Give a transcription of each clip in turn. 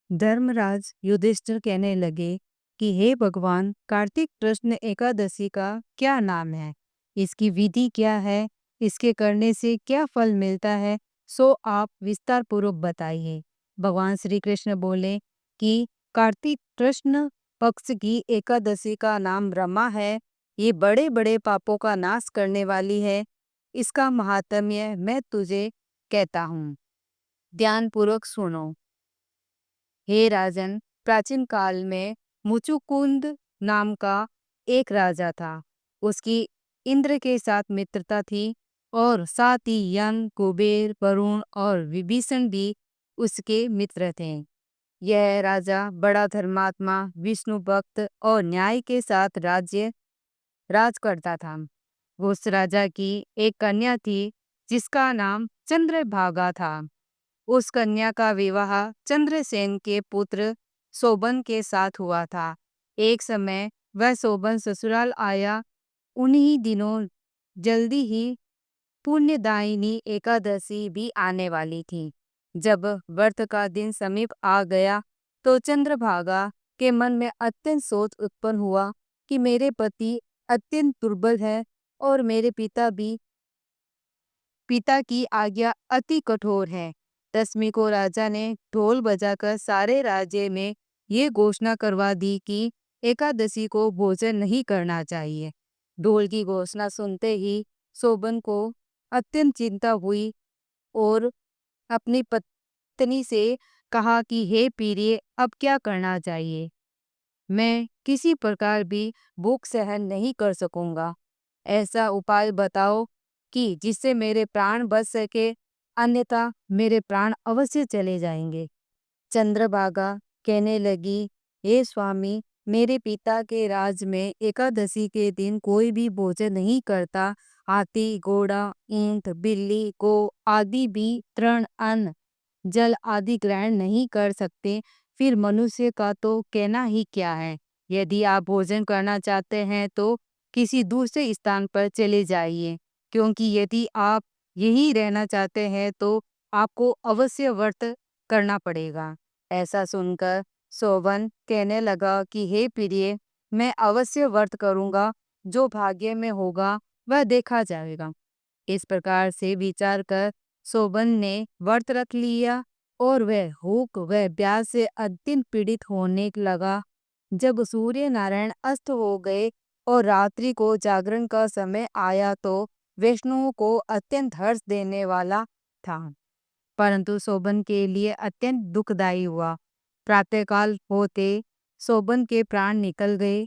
धर्मराज युधिष्ठिर कहने लगे कि हे भगवान, कार्तिक कृष्ण एकादशी का क्या नाम है, इसकी विधि क्या है, इसके करने से क्या फल मिलता है, सो आप विस्तार पूर्वक बताइए। भगवान श्री कृष्ण बोले कि कार्तिक कृष्ण पक्ष की एकादशी का नाम रमा है। ये बड़े बड़े पापों का नाश करने वाली है। इसका महात्म्य मैं तुझे कहता हूँ, ध्यान पूर्वक सुनो। हे राजन, प्राचीन काल में मुचुकुंद नाम का एक राजा था। उसकी इंद्र के साथ मित्रता थी और साथ ही यम, कुबेर, वरुण और विभीषण भी उसके मित्र थे। यह राजा बड़ा धर्मात्मा, विष्णु भक्त और न्याय के साथ राज करता था। उस राजा की एक कन्या थी जिसका नाम चंद्रभागा था। उस कन्या का विवाह चंद्रसेन के पुत्र शोभन के साथ हुआ था। एक समय वह शोभन ससुराल आया। उन्हीं दिनों जल्दी ही पुण्यदायिनी एकादशी भी आने वाली थी। जब व्रत का दिन समीप आ गया तो चंद्रभागा के मन में अत्यंत सोच उत्पन्न हुआ कि मेरे पति अत्यंत दुर्बल है और मेरे पिता की आज्ञा अति कठोर है। दसवीं को राजा ने ढोल बजाकर सारे राज्य में ये घोषणा करवा दी कि एकादशी को भोजन नहीं करना चाहिए। ढोल की घोषणा सुनते ही शोभन को अत्यंत चिंता हुई और अपनी पत्नी से कहा कि हे प्रिय, अब क्या करना चाहिए? मैं किसी प्रकार भी भूख सहन नहीं कर सकूंगा। ऐसा उपाय बताओ कि जिससे मेरे प्राण बच सके, अन्यथा मेरे प्राण अवश्य चले जाएंगे। चंद्रभागा कहने लगी, हे स्वामी, मेरे पिता के राज में एकादशी के दिन कोई भी भोजन नहीं करता। हाथी, घोड़ा, ऊंट, बिल्ली, गौ आदि भी तृण, अन्न, जल आदि ग्रहण नहीं कर सकते। फिर मनुष्य का तो कहना ही क्या है। यदि आप भोजन करना चाहते हैं तो किसी दूसरे स्थान पर चले जाइए, क्योंकि यदि आप यहीं रहना चाहते हैं तो आपको अवश्य व्रत करना पड़ेगा। ऐसा सुनकर शोभन कहने लगा कि हे प्रिय, मैं अवश्य व्रत करूंगा। जो भाग्य में होगा वह देखा जाएगा। इस प्रकार से विचार कर शोभन ने व्रत रख लिया और वह भूख व प्यास से अत्यंत पीड़ित होने लगा। जब सूर्य नारायण अस्त हो गए और रात्रि को जागरण का समय आया तो वैष्णव को अत्यंत हर्ष देने वाला था, परंतु शोभन के लिए अत्यंत दुखदायी हुआ। प्रातःकाल होते शोभन के प्राण निकल गए।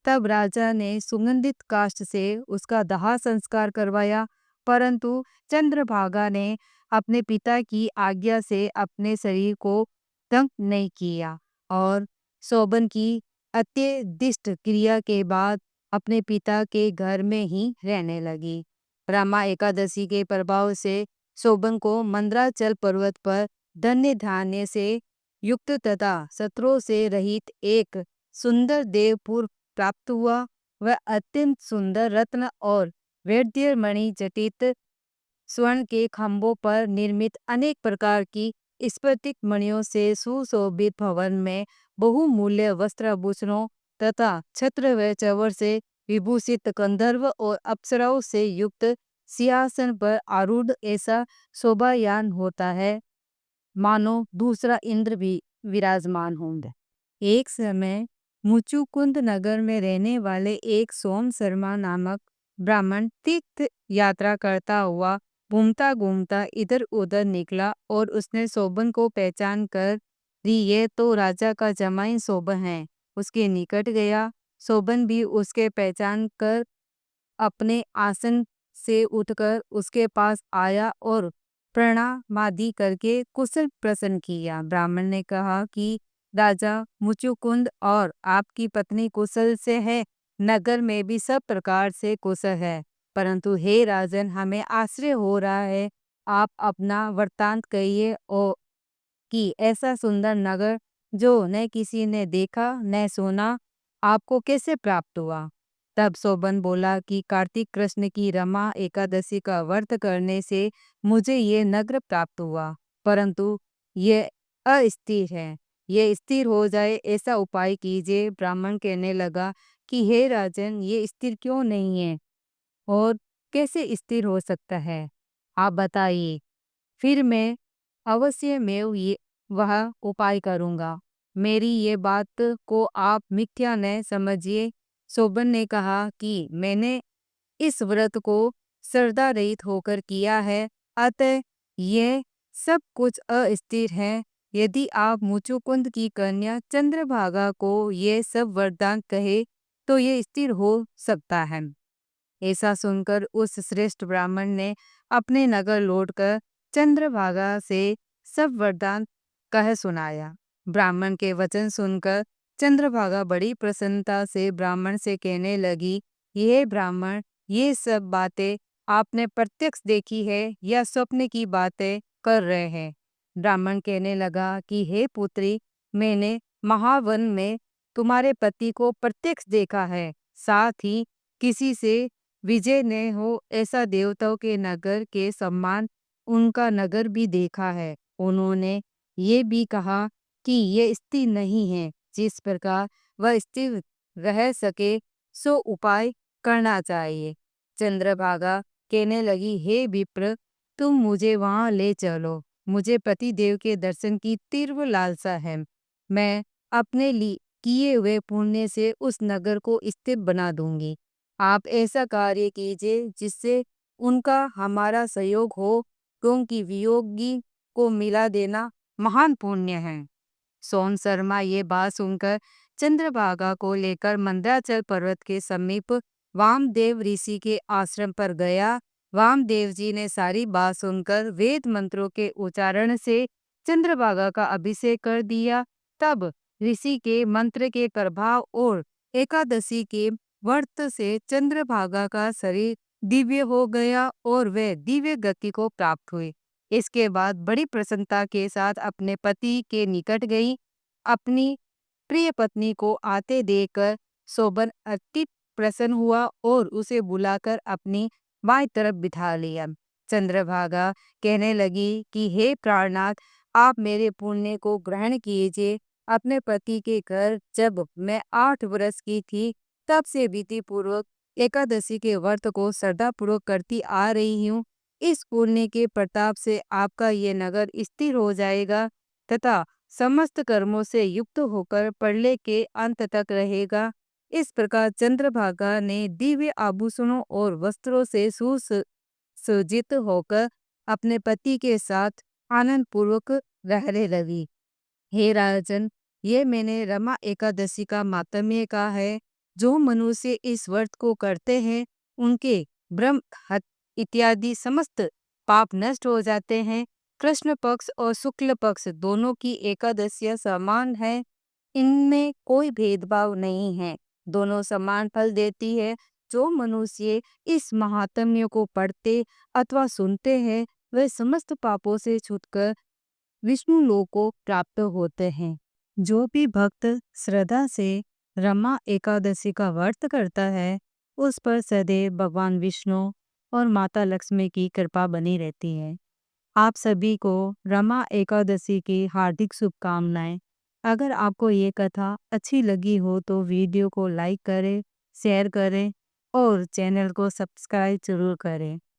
तब राजा ने सुगंधित काष्ठ से उसका दाह संस्कार करवाया, परंतु चंद्रभागा ने अपने पिता की आज्ञा से अपने शरीर को दग्ध नहीं किया और शोभन की अत्यदिष्ट क्रिया के बाद अपने पिता के घर में ही रहने लगी। रमा एकादशी के प्रभाव से शोभन को मंदराचल पर्वत पर धन्य धान्य से युक्त तथा शत्रुओं से रहित एक सुंदर देवपुर प्राप्त हुआ। वह अत्यंत सुंदर रत्न और वैद्य मणि जटित स्वर्ण के खंभों पर निर्मित अनेक प्रकार की स्फटिक मणियों से सुशोभित भवन में बहुमूल्य वस्त्राभूषणों तथा छत्र व चवर से विभूषित गंधर्व और अप्सराओं से युक्त सिंहासन पर आरूढ़ ऐसा शोभायान होता है, मानो दूसरा इंद्र भी विराजमान होंगे। एक समय मुचुकुंद नगर में रहने वाले एक सोम शर्मा नामक ब्राह्मण तीर्थ यात्रा करता हुआ घूमता घूमता इधर उधर निकला और उसने शोभन को पहचान कर दी। ये तो राजा का जमाई शोभन है। उसके निकट गया। शोभन भी उसके पहचान कर अपने आसन से उठकर उसके पास आया और प्रणामादि करके कुशल प्रश्न किया। ब्राह्मण ने कहा कि राजा मुचुकुंद और आपकी पत्नी कुशल से है। नगर में भी सब प्रकार से कुशल है, परंतु हे राजन, हमें आश्चर्य हो रहा है। आप अपना वृत्तांत कहिए और कि ऐसा सुंदर नगर जो न किसी ने देखा न सुना, आपको कैसे प्राप्त हुआ? तब शोभन बोला कि कार्तिक कृष्ण की रमा एकादशी का व्रत करने से मुझे ये नगर प्राप्त हुआ, परंतु ये अस्थिर है। ये स्थिर हो जाए ऐसा उपाय कीजिए। ब्राह्मण कहने लगा कि हे राजन, ये स्थिर क्यों नहीं है और कैसे स्थिर हो सकता है? आप बताइए। फिर मैं अवश्य में ये वह उपाय करूँगा। मेरी ये बात को आप मिथ्या न समझिए। सोबन ने कहा कि मैंने इस व्रत को श्रद्धा रहित होकर किया है, अतः ये सब कुछ अस्थिर है। यदि आप मुचुकुंद की कन्या चंद्रभागा को ये सब वरदान कहे तो ये स्थिर हो सकता है। ऐसा सुनकर उस श्रेष्ठ ब्राह्मण ने अपने नगर लौटकर चंद्रभागा से सब वरदान कह सुनाया। ब्राह्मण के वचन सुनकर चंद्रभागा बड़ी प्रसन्नता से ब्राह्मण से कहने लगी, ये ब्राह्मण, ये सब बातें आपने प्रत्यक्ष देखी है या स्वप्न की बातें कर रहे हैं? ब्राह्मण कहने लगा कि हे पुत्री, मैंने महावन में तुम्हारे पति को प्रत्यक्ष देखा है, साथ ही किसी से विजय ने हो ऐसा देवताओं के नगर के समान उनका नगर भी देखा है। उन्होंने ये भी कहा कि ये स्थिर नहीं है। जिस प्रकार वह स्थिर रह सके सो उपाय करना चाहिए। चंद्रभागा कहने लगी, हे विप्र, तुम मुझे वहां ले चलो। मुझे पतिदेव के दर्शन की तीव्र लालसा है। मैं अपने लिए किए हुए पुण्य से उस नगर को स्थिर बना दूंगी। आप ऐसा कार्य कीजिए जिससे उनका हमारा सहयोग हो, क्योंकि वियोगी को मिला देना महान पुण्य है। सोन शर्मा ये बात सुनकर चंद्रभागा को लेकर मंदराचल पर्वत के समीप वामदेव ऋषि के आश्रम पर गया। वामदेव जी ने सारी बात सुनकर वेद मंत्रों के उच्चारण से चंद्रभागा का अभिषेक कर दिया। तब ऋषि के मंत्र के प्रभाव और एकादशी के व्रत से चंद्रभागा का शरीर दिव्य हो गया और वह दिव्य गति को प्राप्त हुई। इसके बाद बड़ी प्रसन्नता के साथ अपने पति के निकट गई। अपनी प्रिय पत्नी को आते देखकर सोबन अति प्रसन्न हुआ और उसे बुलाकर अपनी बाईं तरफ बिठा लिया। चंद्रभागा कहने लगी कि हे प्राणनाथ, आप मेरे पुण्य को ग्रहण कीजिए। अपने पति के घर जब मैं 8 वर्ष की थी, तब से विधि पूर्वक एकादशी के व्रत को श्रद्धा पूर्वक करती आ रही हूँ। इस पुण्य के प्रताप से आपका ये नगर स्थिर हो जाएगा तथा समस्त कर्मों से युक्त होकर प्रलय के अंत तक रहेगा। इस प्रकार चंद्रभागा ने दिव्य आभूषणों और वस्त्रों से सुसज्जित होकर अपने पति के साथ आनंद पूर्वक रहने लगी। हे राजन, ये मैंने रमा एकादशी का मातम्य कहा है। जो मनुष्य इस व्रत को करते हैं, उनके ब्रह्म हत्या इत्यादि समस्त पाप नष्ट हो जाते हैं। कृष्ण पक्ष और शुक्ल पक्ष दोनों की एकादशियां समान है। इनमें कोई भेदभाव नहीं है, दोनों समान फल देती है। जो मनुष्य इस महात्म्य को पढ़ते अथवा सुनते हैं, वे समस्त पापों से छूटकर विष्णु लोक को प्राप्त होते हैं। जो भी भक्त श्रद्धा से रमा एकादशी का व्रत करता है, उस पर सदैव भगवान विष्णु और माता लक्ष्मी की कृपा बनी रहती है। आप सभी को रमा एकादशी की हार्दिक शुभकामनाएं। अगर आपको ये कथा अच्छी लगी हो तो वीडियो को लाइक करें, शेयर करें और चैनल को सब्सक्राइब जरूर करें।